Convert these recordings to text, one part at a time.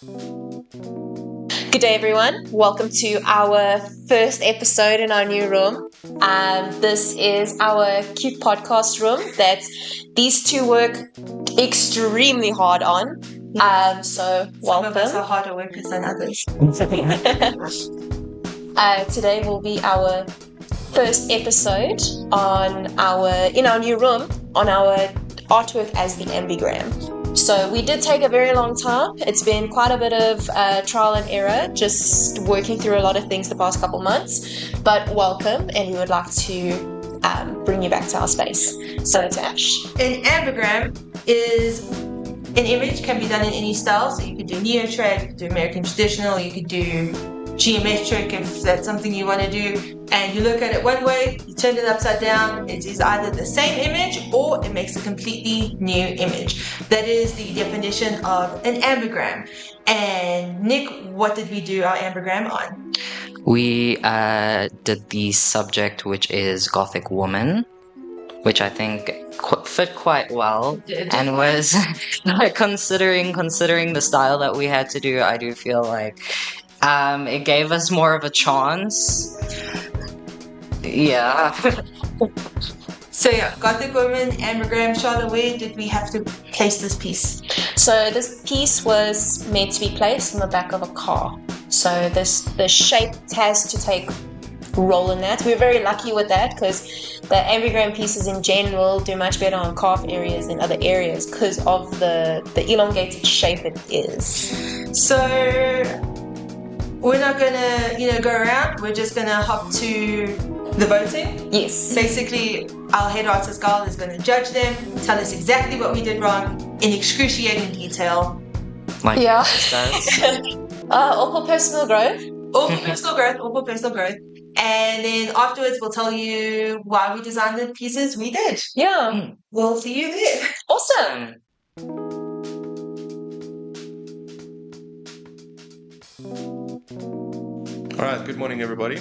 Good day, everyone. Welcome to our first episode in our new room. This is our cute podcast room that these two work extremely hard on. So welcome. Some of us are harder workers than others. Today will be our first episode in our new room on our artwork as the Ambigram. So we did take a very long time. It's been quite a bit of trial and error, just working through a lot of things the past couple months. But welcome, and we would like to bring you back to our space. So Tash. An ambigram is an image, can be done in any style. So you could do neo-trad, you could do American traditional, you could do geometric if that's something you want to do. And you look at it one way, you turn it upside down, it is either the same image or it makes a completely new image. That is the definition of an ambigram. And Nick, what did we do our ambigram on? We did the subject, which is Gothic woman, which I think fit quite well, and was considering the style that we had to do. I do feel like it gave us more of a chance. Yeah. So yeah, Gothic woman, ambigram. Charlotte, where did we have to place this piece? So this piece was meant to be placed in the back of a car. So the shape has to take role in that. We're very lucky with that because the ambigram pieces in general do much better on calf areas than other areas because of the elongated shape it is. So we're not gonna go around. We're just gonna hop to the voting. Yes. Basically, our head artist Carl is going to judge them, tell us exactly what we did wrong in excruciating detail. Like Yeah. does. All for personal growth. All for personal growth. And then afterwards, we'll tell you why we designed the pieces we did. Yeah. We'll see you there. Awesome. All right, good morning, everybody.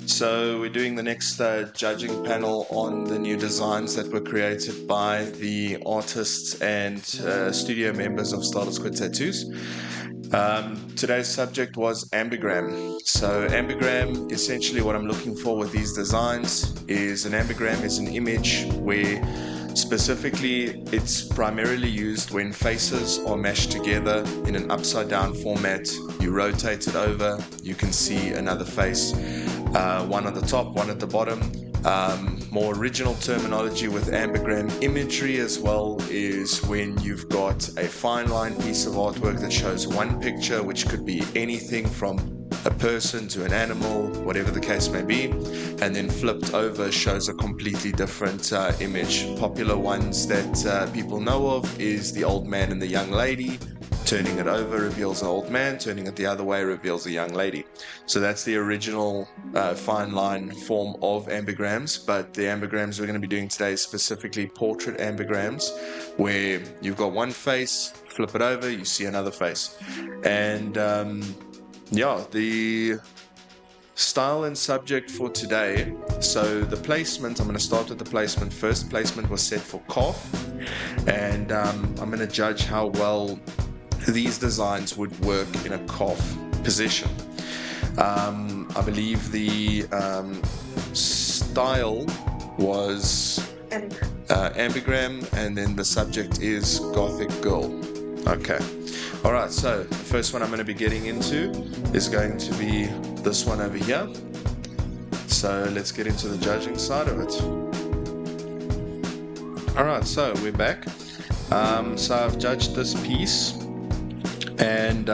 So we're doing the next judging panel on the new designs that were created by the artists and studio members of Startled Squid Tattoos. Today's subject was ambigram. So ambigram, essentially what I'm looking for with these designs is an ambigram is an image where specifically it's primarily used when faces are mashed together in an upside down format. You rotate it over, you can see another face, one on the top, one at the bottom. More original terminology with ambigram imagery as well is when you've got a fine line piece of artwork that shows one picture, which could be anything from a person to an animal, whatever the case may be, and then flipped over shows a completely different image. Popular ones that people know of is the old man and the young lady. Turning it over reveals an old man, turning it the other way reveals a young lady. So that's the original fine line form of ambigrams, but the ambigrams we're going to be doing today is specifically portrait ambigrams, where you've got one face, flip it over, you see another face. And the style and subject for today. So the placement, I'm going to start with the placement first. Placement was set for calf, and I'm going to judge how well these designs would work in a calf position. I believe the style was ambigram, and then the subject is Gothic girl. Okay. Alright, so the first one I'm going to be getting into is going to be this one over here. So let's get into the judging side of it. Alright, so we're back. So I've judged this piece. And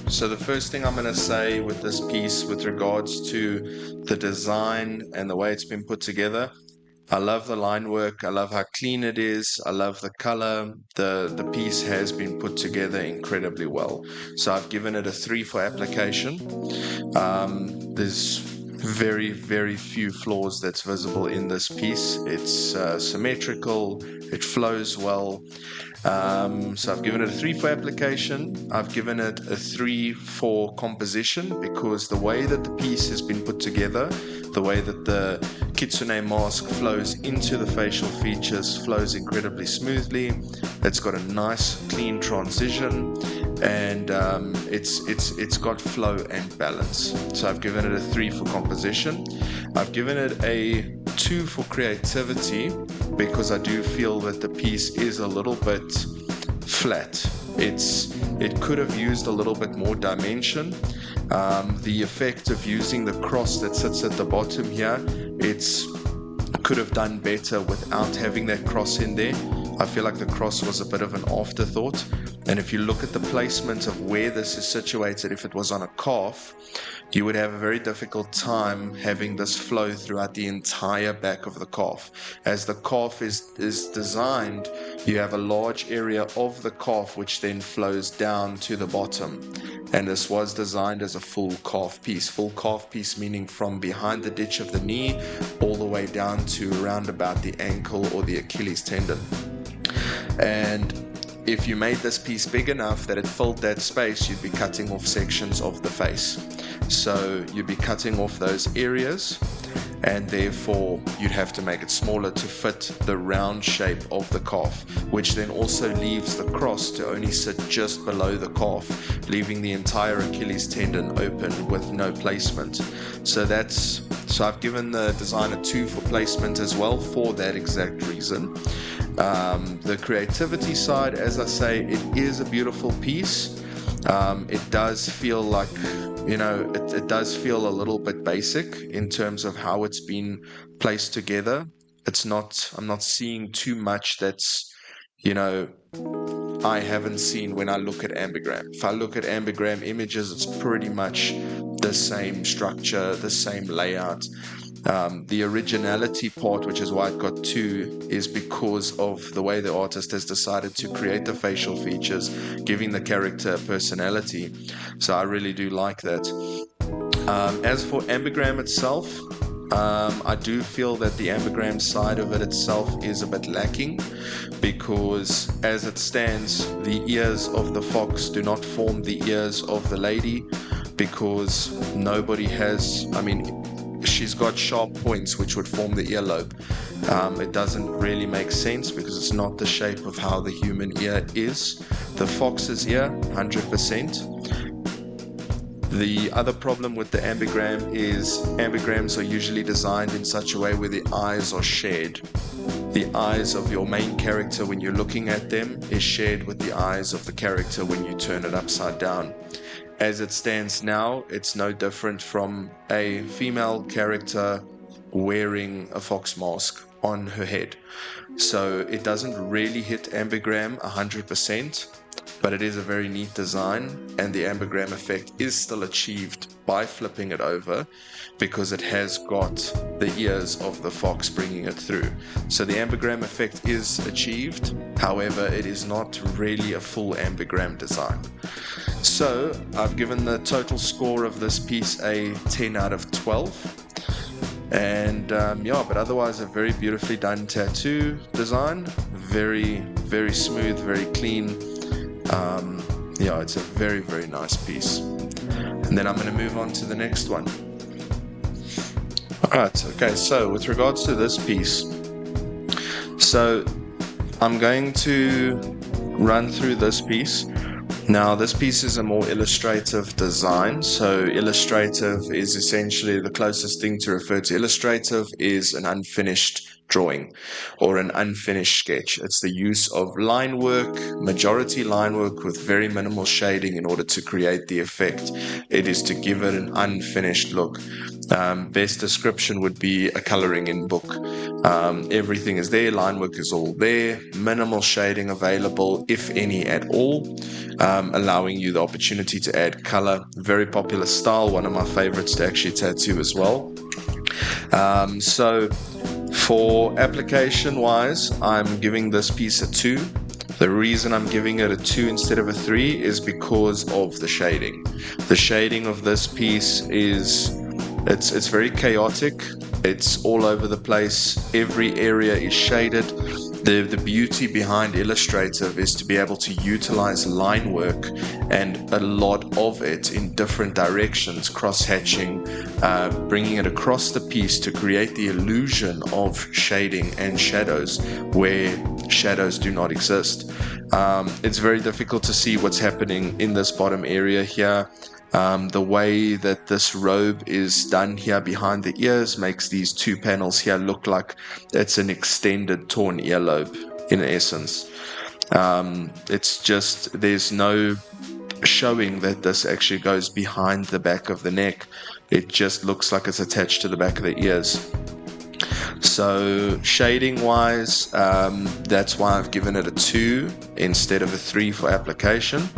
so the first thing I'm going to say with this piece with regards to the design and the way it's been put together, I love the line work, I love how clean it is, I love the color, the piece has been put together incredibly well. So I've given it a 3 for application. There's very, very few flaws that's visible in this piece. It's symmetrical, it flows well. So I've given it a 3 for application. I've given it a 3 for composition because the way that the piece has been put together, the way that the kitsune mask flows into the facial features flows incredibly smoothly. It's got a nice clean transition, and it's got flow and balance. So I've given it a 3 for composition. I've given it a 2 for creativity, because I do feel that the piece is a little bit flat. It could have used a little bit more dimension. The effect of using the cross that sits at the bottom here, could have done better without having that cross in there. I feel like the cross was a bit of an afterthought. And if you look at the placement of where this is situated, if it was on a calf, you would have a very difficult time having this flow throughout the entire back of the calf. As the calf is designed, you have a large area of the calf which then flows down to the bottom. And this was designed as a full calf piece. Full calf piece meaning from behind the ditch of the knee all the way down to around about the ankle or the Achilles tendon. And if you made this piece big enough that it filled that space, you'd be cutting off sections of the face. So you'd be cutting off those areas, and therefore you'd have to make it smaller to fit the round shape of the calf, which then also leaves the cross to only sit just below the calf, leaving the entire Achilles tendon open with no placement. So I've given the designer 2 for placement as well for that exact reason. The creativity side, as I say, it is a beautiful piece. It does feel like, it does feel a little bit basic in terms of how it's been placed together. I'm not seeing too much that's, I haven't seen when I look at Ambigram. If I look at Ambigram images, it's pretty much the same structure, the same layout. The originality part, which is why it got 2, is because of the way the artist has decided to create the facial features, giving the character personality. So I really do like that. As for Ambigram itself, I do feel that the Ambigram side of it itself is a bit lacking, because as it stands, the ears of the fox do not form the ears of the lady, because nobody has, she's got sharp points which would form the earlobe. It doesn't really make sense because it's not the shape of how the human ear is. The fox's ear, 100%. The other problem with the ambigram is ambigrams are usually designed in such a way where the eyes are shared. The eyes of your main character when you're looking at them is shared with the eyes of the character when you turn it upside down. As it stands now, it's no different from a female character wearing a fox mask on her head. So it doesn't really hit ambigram 100%, but it is a very neat design, and the ambigram effect is still achieved by flipping it over because it has got the ears of the fox bringing it through. So the ambigram effect is achieved, however it is not really a full ambigram design. So I've given the total score of this piece a 10 out of 12. And but otherwise a very beautifully done tattoo design, very, very smooth, very clean. It's a very, very nice piece. And then I'm going to move on to the next one. Alright, okay, so with regards to this piece, so I'm going to run through this piece. Now, this piece is a more illustrative design. So illustrative is essentially the closest thing to refer to illustrative is an unfinished drawing or an unfinished sketch. It's the use of line work, majority line work with very minimal shading in order to create the effect. It is to give it an unfinished look. Best description would be a coloring in book. Everything is there, line work is all there, minimal shading available, if any at all, allowing you the opportunity to add color. Very popular style, one of my favorites to actually tattoo as well. So for application wise, I'm giving this piece a 2. The reason I'm giving it a 2 instead of a 3 is because of the shading. The shading of this piece is it's very chaotic. It's all over the place. Every area is shaded. The beauty behind illustrative is to be able to utilize line work and a lot of it in different directions, cross-hatching, bringing it across the piece to create the illusion of shading and shadows, where shadows do not exist. It's very difficult to see what's happening in this bottom area here. The way that this robe is done here behind the ears makes these two panels here look like it's an extended torn earlobe in essence. It's just, there's no showing that this actually goes behind the back of the neck. It just looks like it's attached to the back of the ears. So shading wise, that's why I've given it a 2 instead of a 3 for application.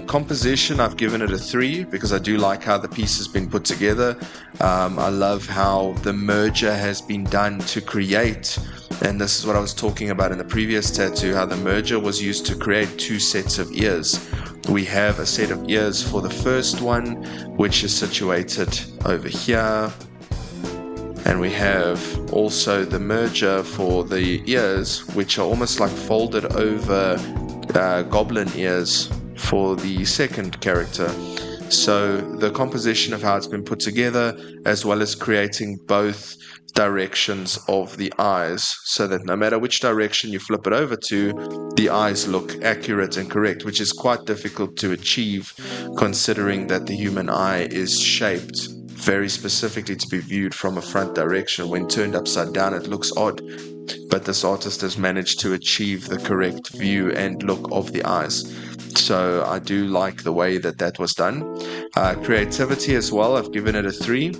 Composition, I've given it a 3 because I do like how the piece has been put together. I love how the merger has been done to create, and this is what I was talking about in the previous tattoo, how the merger was used to create 2 sets of ears. We have a set of ears for the first one, which is situated over here. And we have also the merger for the ears, which are almost like folded over goblin ears for the second character. So the composition of how it's been put together, as well as creating both directions of the eyes, so that no matter which direction you flip it over to, the eyes look accurate and correct, which is quite difficult to achieve considering that the human eye is shaped very specifically to be viewed from a front direction. When turned upside down, it looks odd, but this artist has managed to achieve the correct view and look of the eyes. So I do like the way that that was done. Creativity as well, I've given it a 3.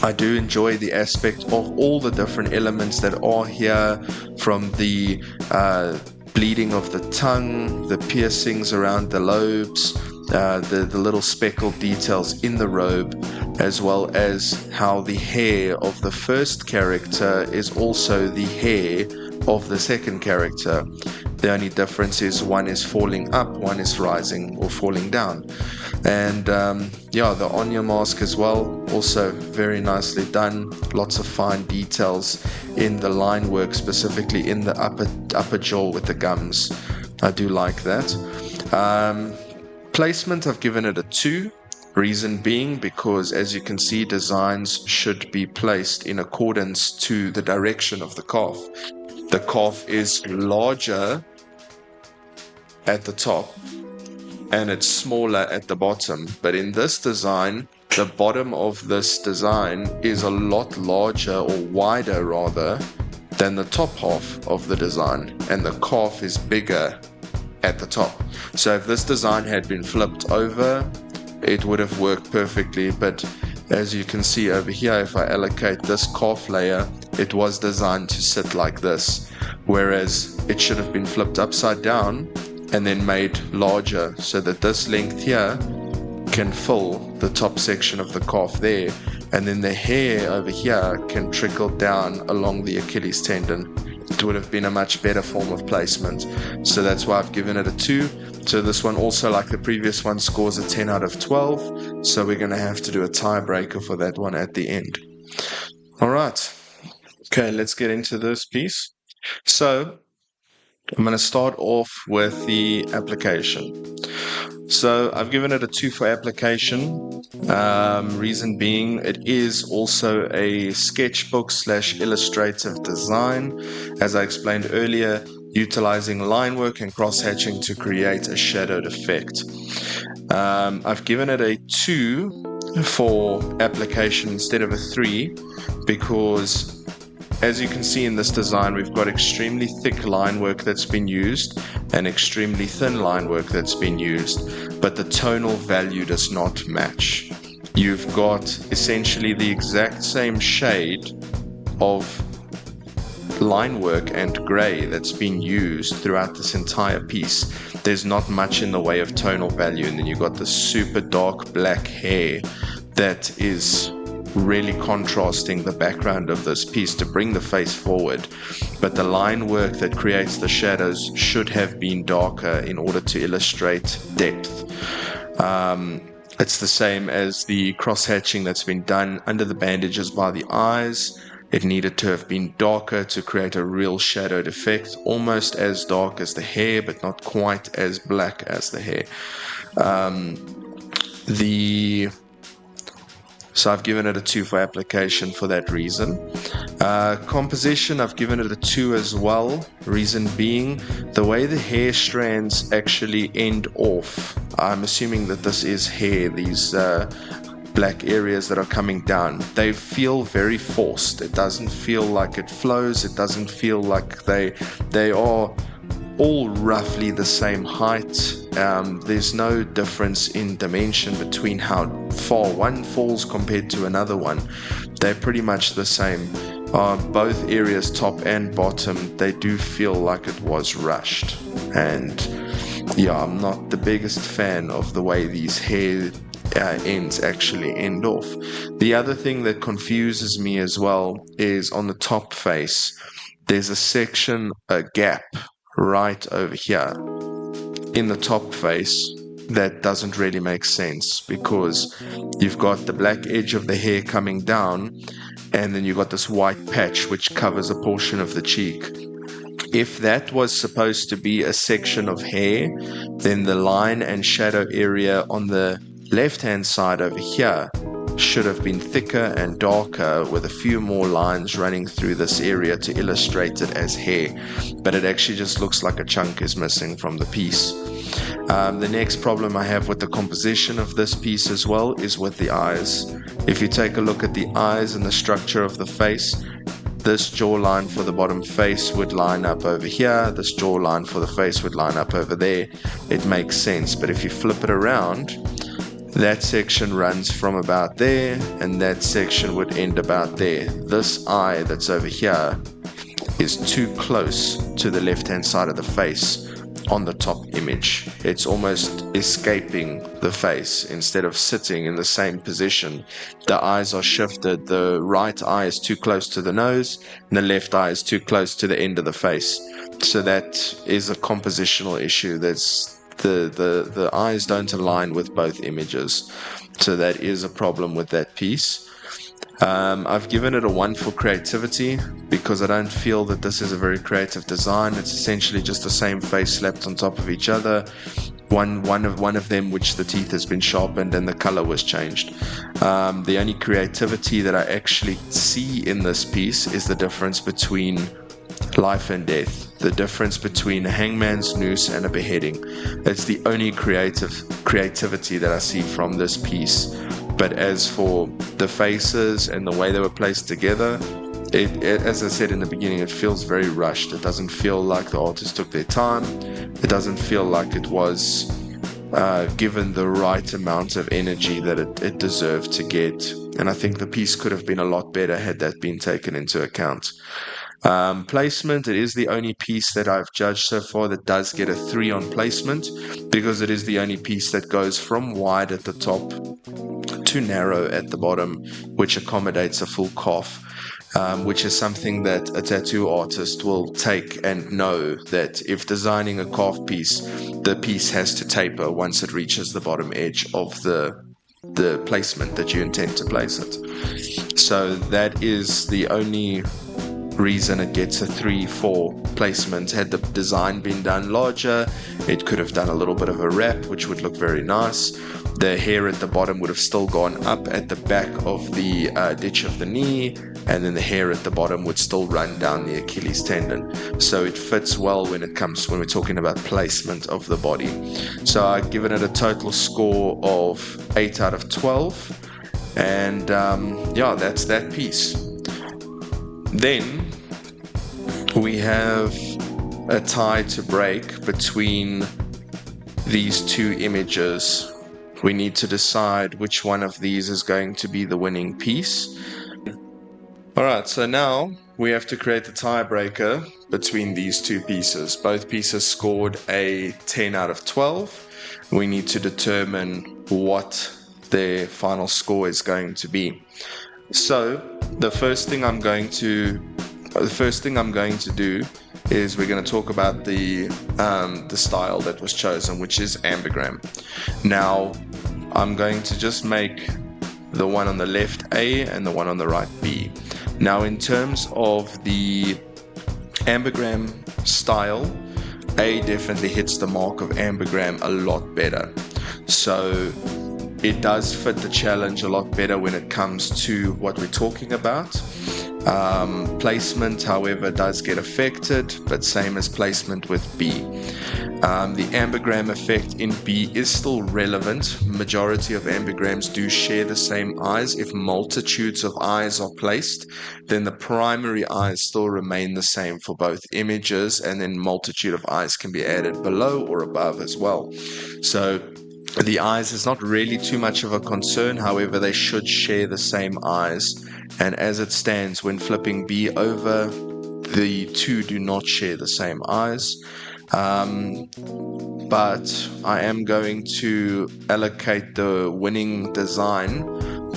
I do enjoy the aspect of all the different elements that are here, from the bleeding of the tongue, the piercings around the lobes, the little speckled details in the robe, as well as how the hair of the first character is also the hair of the second character. The only difference is one is falling up, one is rising or falling down. And the Anya mask as well, also very nicely done. Lots of fine details in the line work, specifically in the upper jaw with the gums. I do like that. Placement, I've given it a 2. Reason being because, as you can see, designs should be placed in accordance to the direction of the calf. The calf is larger at the top and it's smaller at the bottom, but in this design, the bottom of this design is a lot larger, or wider rather, than the top half of the design, and the calf is bigger at the top. So if this design had been flipped over, it would have worked perfectly, but as you can see over here, if I allocate this calf layer, it was designed to sit like this, whereas it should have been flipped upside down and then made larger, so that this length here can fill the top section of the calf there, and then the hair over here can trickle down along the Achilles tendon. It would have been a much better form of placement. So that's why I've given it a 2. So this one also, like the previous one, scores a 10 out of 12. So we're going to have to do a tiebreaker for that one at the end. All right. Okay, let's get into this piece. So I'm going to start off with the application. So I've given it a 2 for application. Reason being, it is also a sketchbook / illustrative design, as I explained earlier, utilizing line work and cross-hatching to create a shadowed effect. I've given it a 2 for application instead of a 3 because, as you can see in this design, we've got extremely thick line work that's been used and extremely thin line work that's been used, but the tonal value does not match. You've got essentially the exact same shade of line work and grey that's been used throughout this entire piece. There's not much in the way of tonal value, and then you've got the super dark black hair that is really contrasting the background of this piece to bring the face forward, but the line work that creates the shadows should have been darker in order to illustrate depth. It's the same as the cross-hatching that's been done under the bandages by the eyes. It needed to have been darker to create a real shadowed effect, almost as dark as the hair, but not quite as black as the hair. The So I've given it a 2 for application for that reason. Composition, I've given it a 2 as well. Reason being, the way the hair strands actually end off. I'm assuming that this is hair, these black areas that are coming down. They feel very forced. It doesn't feel like it flows. It doesn't feel like they are all roughly the same height. There's no difference in dimension between how far one falls compared to another one. They're pretty much the same. Both areas, top and bottom, they do feel like it was rushed. And yeah, I'm not the biggest fan of the way these hair ends actually end off. The other thing that confuses me as well is on the top face, there's a section, a gap right over here in the top face that doesn't really make sense, because you've got the black edge of the hair coming down, and then you've got this white patch which covers a portion of the cheek. If that was supposed to be a section of hair, then the line and shadow area on the left-hand side over here should have been thicker and darker, with a few more lines running through this area to illustrate it as hair, but it actually just looks like a chunk is missing from the piece. The next problem I have with the composition of this piece as well is with the eyes. If you take a look at the eyes and the structure of the face, this jawline for the bottom face would line up over here, this jawline for the face would line up over there. It makes sense, but if you flip it around, that section runs from about there, and that section would end about there. This eye that's over here is too close to the left-hand side of the face on the top image. It's almost escaping the face instead of sitting in the same position. The eyes are shifted. The right eye is too close to the nose, and the left eye is too close to the end of the face. So that is a compositional issue. That's the eyes don't align with both images, so that is a problem with that piece. I've given it a 1 for creativity, because I don't feel that this is a very creative design. It's essentially just the same face slapped on top of each other. One of them which the teeth has been sharpened and the color was changed. The only creativity that I actually see in this piece is the difference between life and death, the difference between a hangman's noose and a beheading. It's the only creativity that I see from this piece. But as for the faces and the way they were placed together, it, as I said in the beginning, it feels very rushed. It doesn't feel like the artist took their time. It doesn't feel like it was given the right amount of energy that it deserved to get. And I think the piece could have been a lot better had that been taken into account. Placement, it is the only piece that I've judged so far that does get a 3 on placement, because it is the only piece that goes from wide at the top to narrow at the bottom, which accommodates a full calf, which is something that a tattoo artist will take and know that if designing a calf piece, the piece has to taper once it reaches the bottom edge of the placement that you intend to place it. So that is the only reason it gets a 3 for placement. Had the design been done larger, it could have done a little bit of a wrap, which would look very nice. The hair at the bottom would have still gone up at the back of the ditch of the knee, and then the hair at the bottom would still run down the Achilles tendon. So it fits well when we're talking about placement of the body. So I've given it a total score of 8 out of 12, and yeah, that's that piece. Then we have a tie to break between these two images. We need to decide which one of these is going to be the winning piece. Alright, so now we have to create the tiebreaker between these two pieces. Both pieces scored a 10 out of 12. We need to determine what their final score is going to be. So the first thing I'm going to do is we're going to talk about the style that was chosen, which is Ambigram. Now I'm going to just make the one on the left A and the one on the right B. Now in terms of the Ambigram style, A definitely hits the mark of Ambigram a lot better. So it does fit the challenge a lot better when it comes to what we're talking about. Placement, however, does get affected, but same as placement with B. The ambigram effect in B is still relevant. Majority of ambigrams do share the same eyes. If multitudes of eyes are placed, then the primary eyes still remain the same for both images, and then multitude of eyes can be added below or above as well. So the eyes is not really too much of a concern. However, they should share the same eyes. And as it stands, when flipping B over, the two do not share the same eyes. But I am going to allocate the winning design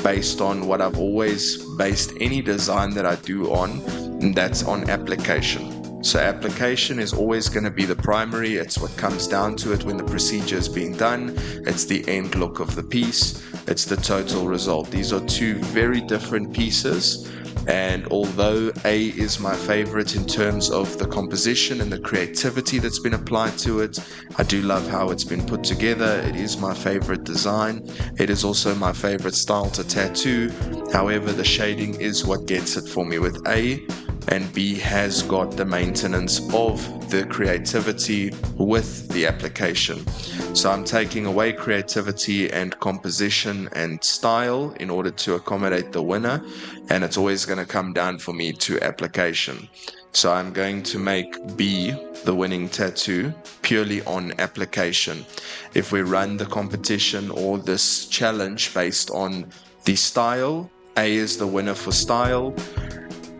based on what I've always based any design that I do on, and that's on application. So application is always going to be the primary. It's what comes down to it when the procedure is being done. It's the end look of the piece. It's the total result. These are two very different pieces. And although A is my favorite in terms of the composition and the creativity that's been applied to it, I do love how it's been put together. It is my favorite design. It is also my favorite style to tattoo. However, the shading is what gets it for me with A, and B has got the maintenance of the creativity with the application. So I'm taking away creativity and composition and style in order to accommodate the winner, and it's always going to come down for me to application. So I'm going to make B the winning tattoo purely on application. If we run the competition or this challenge based on the style, A is the winner for style,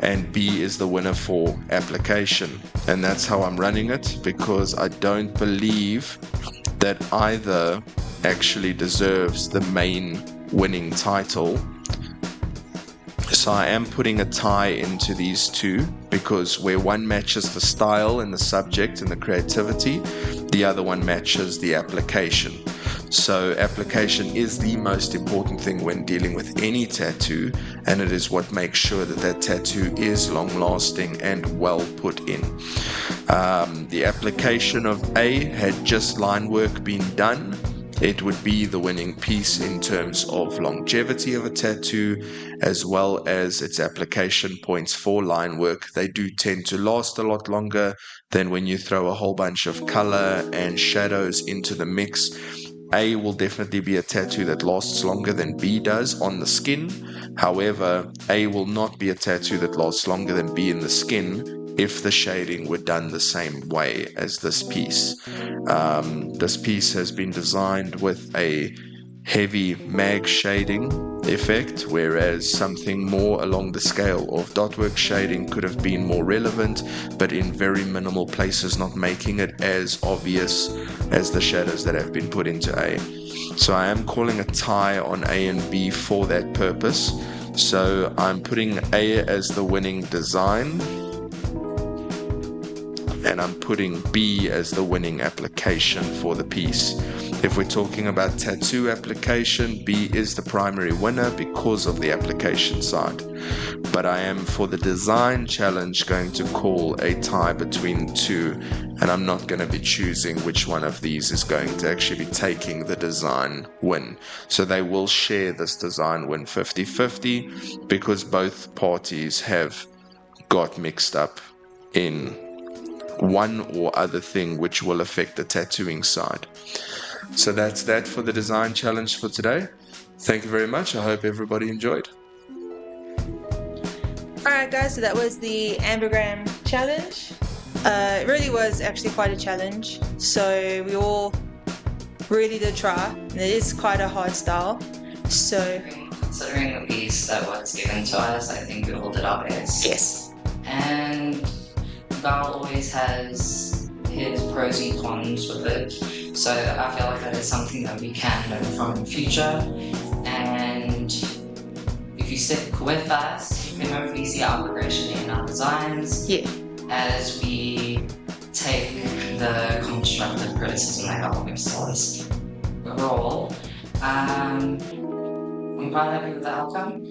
and B is the winner for application. And that's how I'm running it, because I don't believe that either actually deserves the main winning title. So I am putting a tie into these two, because where one matches the style and the subject and the creativity, the other one matches the application. So application is the most important thing when dealing with any tattoo, and it is what makes sure that that tattoo is long lasting and well put in. The application of A, had just line work been done, it would be the winning piece in terms of longevity of a tattoo, as well as its application points for line work. They do tend to last a lot longer than when you throw a whole bunch of color and shadows into the mix. A will definitely be a tattoo that lasts longer than B does on the skin. However, A will not be a tattoo that lasts longer than B in the skin if the shading were done the same way as this piece. This piece has been designed with a heavy mag shading effect, whereas something more along the scale of dot work shading could have been more relevant, but in very minimal places, not making it as obvious as the shadows that have been put into A. So I am calling a tie on A and B for that purpose. So I'm putting A as the winning design, and I'm putting B as the winning application for the piece. If we're talking about tattoo application, B is the primary winner because of the application side. But I am, for the design challenge, going to call a tie between two, and I'm not going to be choosing which one of these is going to actually be taking the design win. So they will share this design win 50-50, because both parties have got mixed up in one or other thing which will affect the tattooing side. So that's that for the design challenge for today. Thank you very much. I hope everybody enjoyed. Alright guys, so that was the Ambigram challenge. It really was actually quite a challenge. So we all really did try, and it is quite a hard style. So Considering the piece that was given to us, I think we all did our best. yes. And Val always has his pros and cons with it, so I feel like that is something that we can learn from in the future. And if you stick with us, you can hopefully see our progression in our designs, Yeah. as we take the constructive criticism that Val gives to us overall. I'm quite happy with the outcome.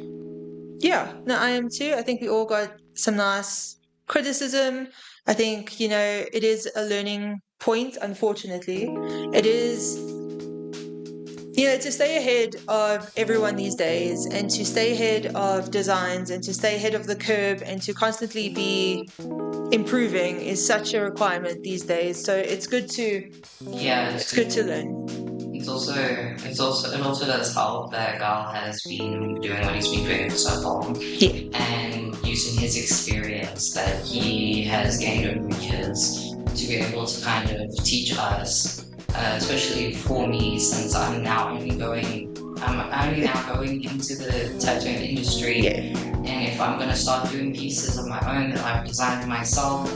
Yeah, no, I am too. I think we all got some nice criticism. I think, it is a learning point, unfortunately. It is to stay ahead of everyone these days, and to stay ahead of designs, and to stay ahead of the curve, and to constantly be improving is such a requirement these days. So it's good to good to learn. It also does help that Gal has been doing what he's been doing for so long. Yeah. And using his experience that he has gained over years to be able to kind of teach us, especially for me, since I'm only now going into the tattooing industry. Yeah. And if I'm gonna start doing pieces of my own that I've designed myself,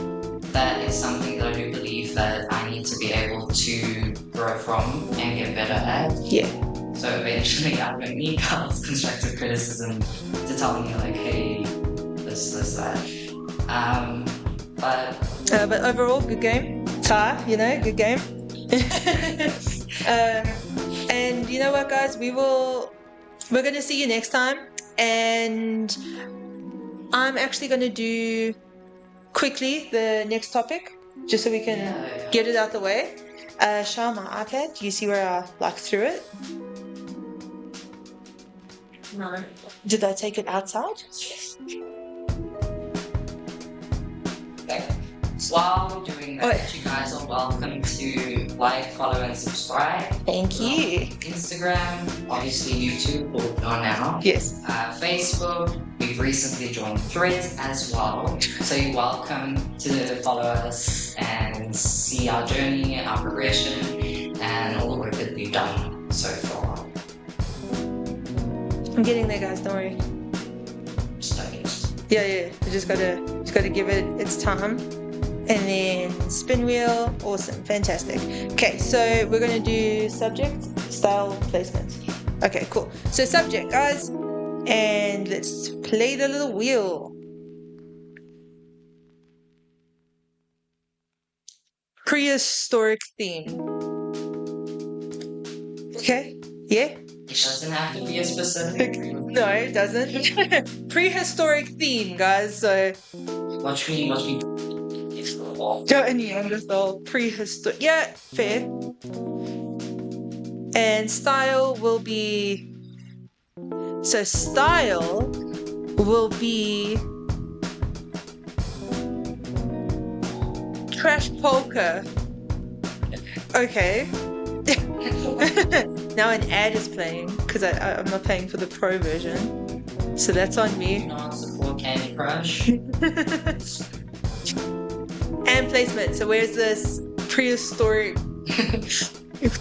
that is something that I do believe that I need to be able to grow from and get better at. Yeah. So eventually I don't need Carl's constructive criticism to tell me like, hey, this, that. But overall, good game. Good game. And you know what, guys? We're gonna see you next time, and I'm actually gonna do quickly the next topic, just so we can get it out the way. Show my iPad. Do you see where I threw it? No. Did I take it outside? While we're doing that, you guys are welcome to like, follow, and subscribe. Thank you. Instagram, obviously YouTube, or now. Yes. Facebook, we've recently joined Threads as well. So you're welcome to follow us and see our journey, our progression, and all the work that we've done so far. I'm getting there, guys. Don't worry. Yeah. We just gotta give it its time. And then spin wheel, awesome, fantastic. Okay, so we're gonna do subject, style, placement. Okay, cool. So subject, guys, and let's play the little wheel. Prehistoric theme. Okay, yeah? It doesn't have to be a specific. No, it doesn't. Prehistoric theme, guys, so... Watch me. Neanderthal, prehistoric. Yeah, fair. And style will be... So style will be... Trash polka. Okay. Now an ad is playing, because I'm not paying for the pro version. So that's on me. Not support Candy Crush. And placement. So where's this prehistoric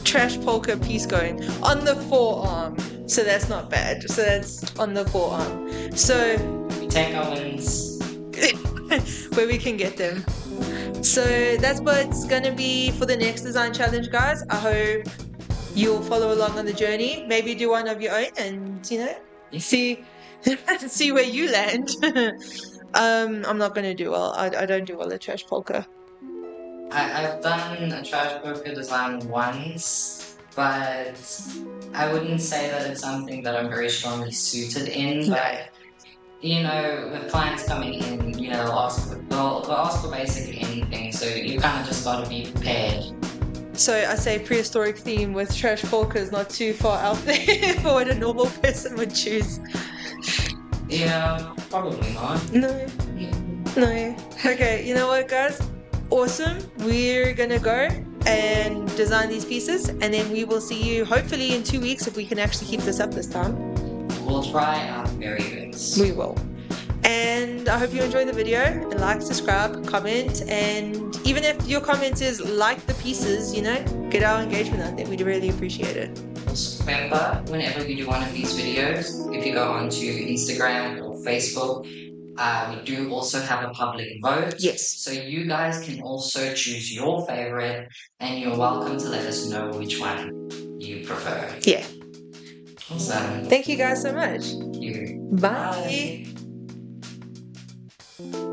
trash polka piece going? On the forearm. So that's not bad. So that's on the forearm. So we take our wins where we can get them. So that's what it's gonna be for the next design challenge, guys. I hope you'll follow along on the journey. Maybe do one of your own, and see where you land. I'm not gonna do well. I don't do well at trash polka. I've done a trash polka design once, but I wouldn't say that it's something that I'm very strongly suited in. But with clients coming in, they'll ask for basically anything. So you kind of just got to be prepared. So I say prehistoric theme with trash polka is not too far out there for what a normal person would choose. Yeah, probably not. No. Okay, you know what, guys? Awesome. We're gonna go and design these pieces, and then we will see you hopefully in 2 weeks if we can actually keep this up this time. We'll try our very best. We will. And I hope you enjoy the video, and like, subscribe, comment, and even if your comment is like the pieces, get our engagement out there. We'd really appreciate it. Also remember, whenever you do one of these videos, if you go onto Instagram or Facebook, we do also have a public vote. Yes. So you guys can also choose your favorite, and you're welcome to let us know which one you prefer. Yeah. Awesome. Thank you guys so much. Thank you. Bye. Bye.